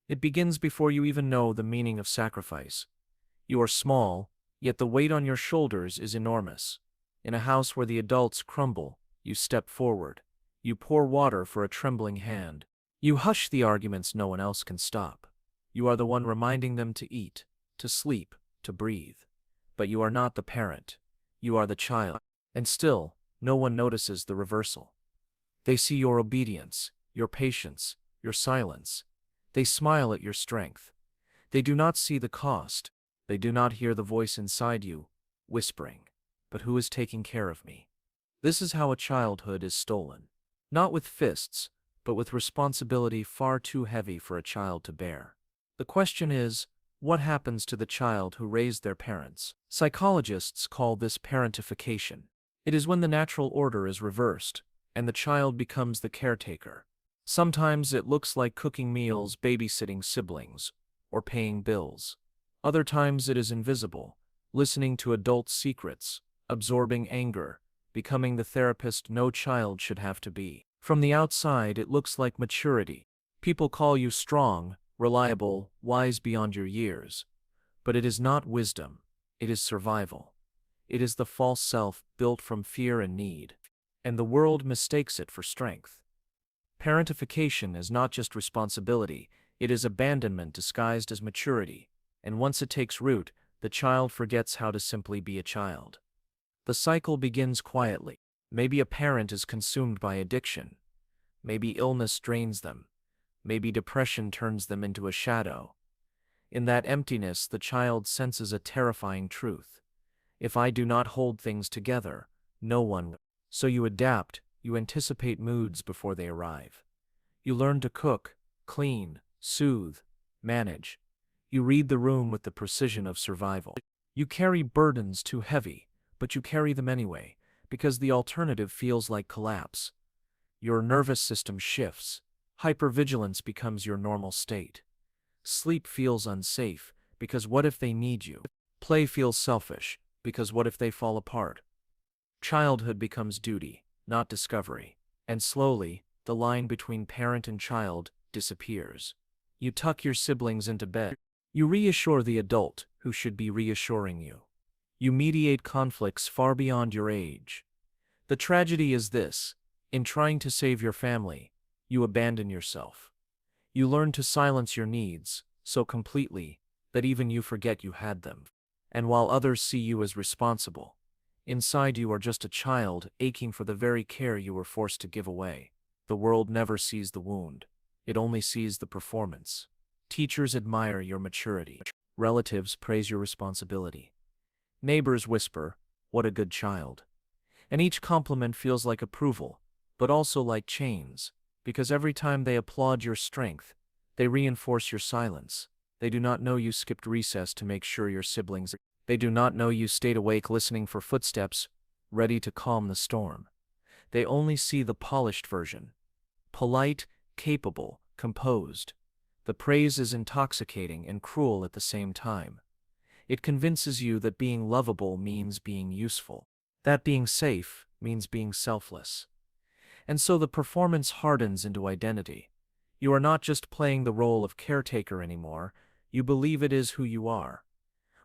It begins before you even know the meaning of sacrifice. You are small, yet the weight on your shoulders is enormous. In a house where the adults crumble, you step forward. You pour water for a trembling hand. You hush the arguments no one else can stop. You are the one reminding them to eat, to sleep, to breathe. But you are not the parent. You are the child. And still, no one notices the reversal. They see your obedience, your patience, your silence. They smile at your strength. They do not see the cost. They do not hear the voice inside you, whispering, "But who is taking care of me?" This is how a childhood is stolen. Not with fists, but with responsibility far too heavy for a child to bear. The question is, what happens to the child who raised their parents? Psychologists call this parentification. It is when the natural order is reversed, and the child becomes the caretaker. Sometimes it looks like cooking meals, babysitting siblings, or paying bills. Other times it is invisible, listening to adult secrets, absorbing anger, becoming the therapist no child should have to be. From the outside, it looks like maturity. People call you strong, reliable, wise beyond your years. But it is not wisdom. It is survival. It is the false self built from fear and need. And the world mistakes it for strength. Parentification is not just responsibility, it is abandonment disguised as maturity. And once it takes root, the child forgets how to simply be a child. The cycle begins quietly. Maybe a parent is consumed by addiction. Maybe illness drains them. Maybe depression turns them into a shadow. In that emptiness, the child senses a terrifying truth. If I do not hold things together, no one will. So you adapt, you anticipate moods before they arrive. You learn to cook, clean, soothe, manage. You read the room with the precision of survival. You carry burdens too heavy, but you carry them anyway, because the alternative feels like collapse. Your nervous system shifts. Hypervigilance becomes your normal state. Sleep feels unsafe, because what if they need you? Play feels selfish, because what if they fall apart? Childhood becomes duty, not discovery. And slowly, the line between parent and child disappears. You tuck your siblings into bed. You reassure the adult who should be reassuring you. You mediate conflicts far beyond your age. The tragedy is this: in trying to save your family, you abandon yourself. You learn to silence your needs so completely that even you forget you had them. And while others see you as responsible, inside you are just a child aching for the very care you were forced to give away. The world never sees the wound. It only sees the performance. Teachers admire your maturity. Relatives praise your responsibility. Neighbors whisper, "What a good child." And each compliment feels like approval, but also like chains, because every time they applaud your strength, they reinforce your silence. They do not know you skipped recess to make sure your siblings. They do not know you stayed awake listening for footsteps, ready to calm the storm. They only see the polished version. Polite, capable, composed. The praise is intoxicating and cruel at the same time. It convinces you that being lovable means being useful, that being safe means being selfless. And so the performance hardens into identity. You are not just playing the role of caretaker anymore, you believe it is who you are.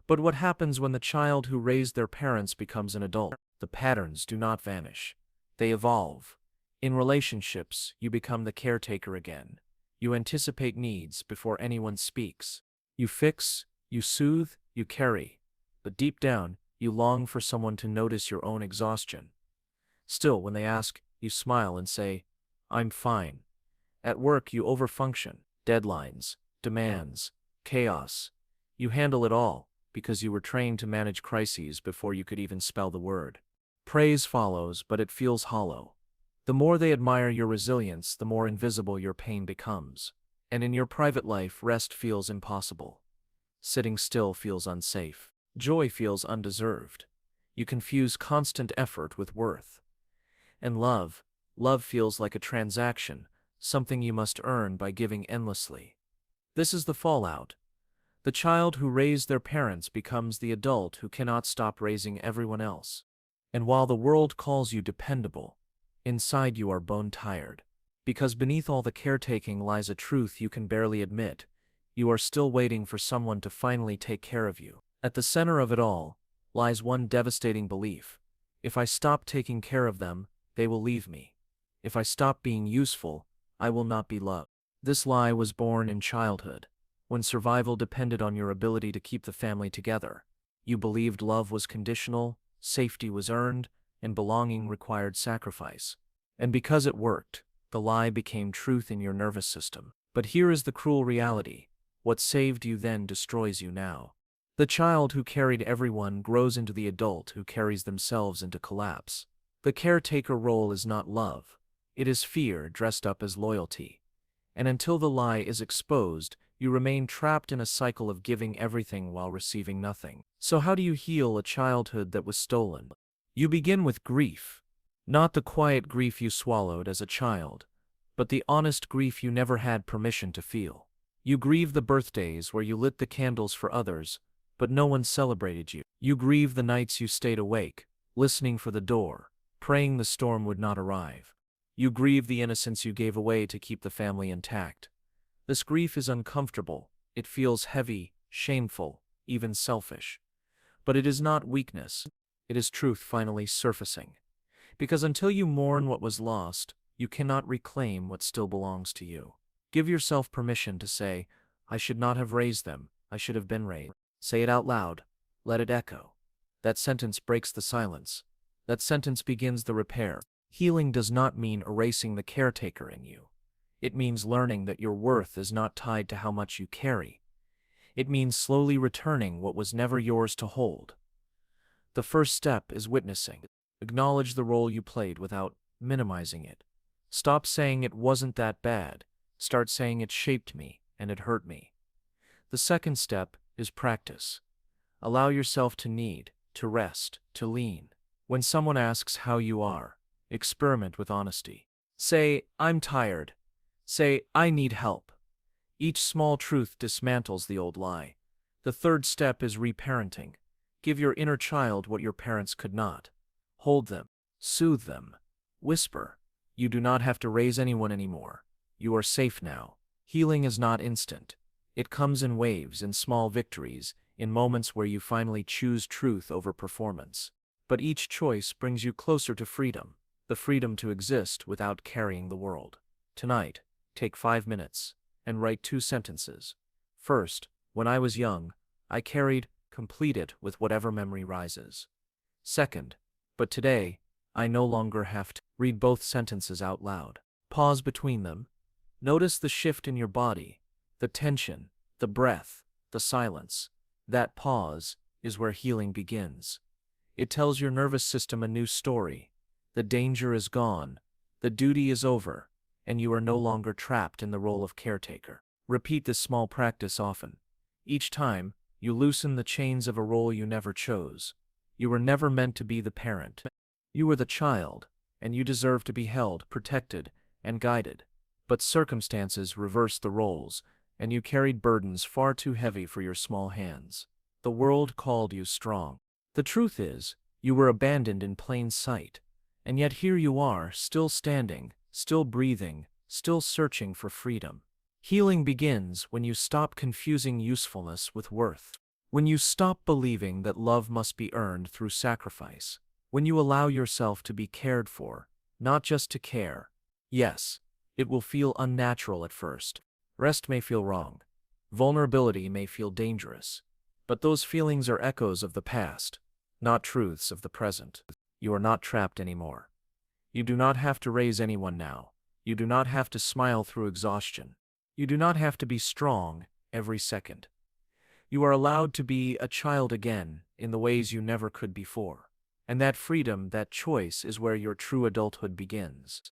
But what happens when the child who raised their parents becomes an adult? The patterns do not vanish. They evolve. In relationships, you become the caretaker again. You anticipate needs before anyone speaks. You fix, you soothe, you carry. But deep down, you long for someone to notice your own exhaustion. Still, when they ask, you smile and say, "I'm fine." At work, you overfunction. Deadlines, demands, chaos. You handle it all, because you were trained to manage crises before you could even spell the word. Praise follows, but it feels hollow. The more they admire your resilience, the more invisible your pain becomes. And in your private life, rest feels impossible. Sitting still feels unsafe. Joy feels undeserved. You confuse constant effort with worth. And love feels like a transaction, something you must earn by giving endlessly. This is the fallout. The child who raised their parents becomes the adult who cannot stop raising everyone else. And while the world calls you dependable, inside you are bone-tired. Because beneath all the caretaking lies a truth you can barely admit. You are still waiting for someone to finally take care of you. At the center of it all lies one devastating belief. If I stop taking care of them, they will leave me. If I stop being useful, I will not be loved. This lie was born in childhood, when survival depended on your ability to keep the family together. You believed love was conditional, safety was earned, and belonging required sacrifice. And because it worked, the lie became truth in your nervous system. But here is the cruel reality. What saved you then destroys you now. The child who carried everyone grows into the adult who carries themselves into collapse. The caretaker role is not love. It is fear dressed up as loyalty. And until the lie is exposed, you remain trapped in a cycle of giving everything while receiving nothing. So how do you heal a childhood that was stolen? You begin with grief. Not the quiet grief you swallowed as a child, but the honest grief you never had permission to feel. You grieve the birthdays where you lit the candles for others, but no one celebrated you. You grieve the nights you stayed awake, listening for the door, praying the storm would not arrive. You grieve the innocence you gave away to keep the family intact. This grief is uncomfortable. It feels heavy, shameful, even selfish. But it is not weakness. It is truth finally surfacing. Because until you mourn what was lost, you cannot reclaim what still belongs to you. Give yourself permission to say, I should not have raised them, I should have been raised. Say it out loud. Let it echo. That sentence breaks the silence. That sentence begins the repair. Healing does not mean erasing the caretaker in you. It means learning that your worth is not tied to how much you carry. It means slowly returning what was never yours to hold. The first step is witnessing. Acknowledge the role you played without minimizing it. Stop saying it wasn't that bad. Start saying it shaped me and it hurt me. The second step is practice. Allow yourself to need, to rest, to lean. When someone asks how you are, experiment with honesty. Say, I'm tired. Say, I need help. Each small truth dismantles the old lie. The third step is reparenting. Give your inner child what your parents could not. Hold them. Soothe them. Whisper. You do not have to raise anyone anymore. You are safe now. Healing is not instant. It comes in waves, in small victories, in moments where you finally choose truth over performance. But each choice brings you closer to freedom, the freedom to exist without carrying the world. Tonight, take 5 minutes and write 2 sentences. First, when I was young, I carried, complete it with whatever memory rises. Second, but today, I no longer have to. Read both sentences out loud. Pause between them. Notice the shift in your body, the tension, the breath, the silence. That pause is where healing begins. It tells your nervous system a new story. The danger is gone, the duty is over, and you are no longer trapped in the role of caretaker. Repeat this small practice often. Each time, you loosen the chains of a role you never chose. You were never meant to be the parent. You were the child, and you deserve to be held, protected, and guided. But circumstances reversed the roles, and you carried burdens far too heavy for your small hands. The world called you strong. The truth is, you were abandoned in plain sight, and yet here you are, still standing, still breathing, still searching for freedom. Healing begins when you stop confusing usefulness with worth. When you stop believing that love must be earned through sacrifice. When you allow yourself to be cared for, not just to care. Yes, it will feel unnatural at first. Rest may feel wrong. Vulnerability may feel dangerous. But those feelings are echoes of the past, not truths of the present. You are not trapped anymore. You do not have to raise anyone now. You do not have to smile through exhaustion. You do not have to be strong every second. You are allowed to be a child again in the ways you never could before. And that freedom, that choice, is where your true adulthood begins.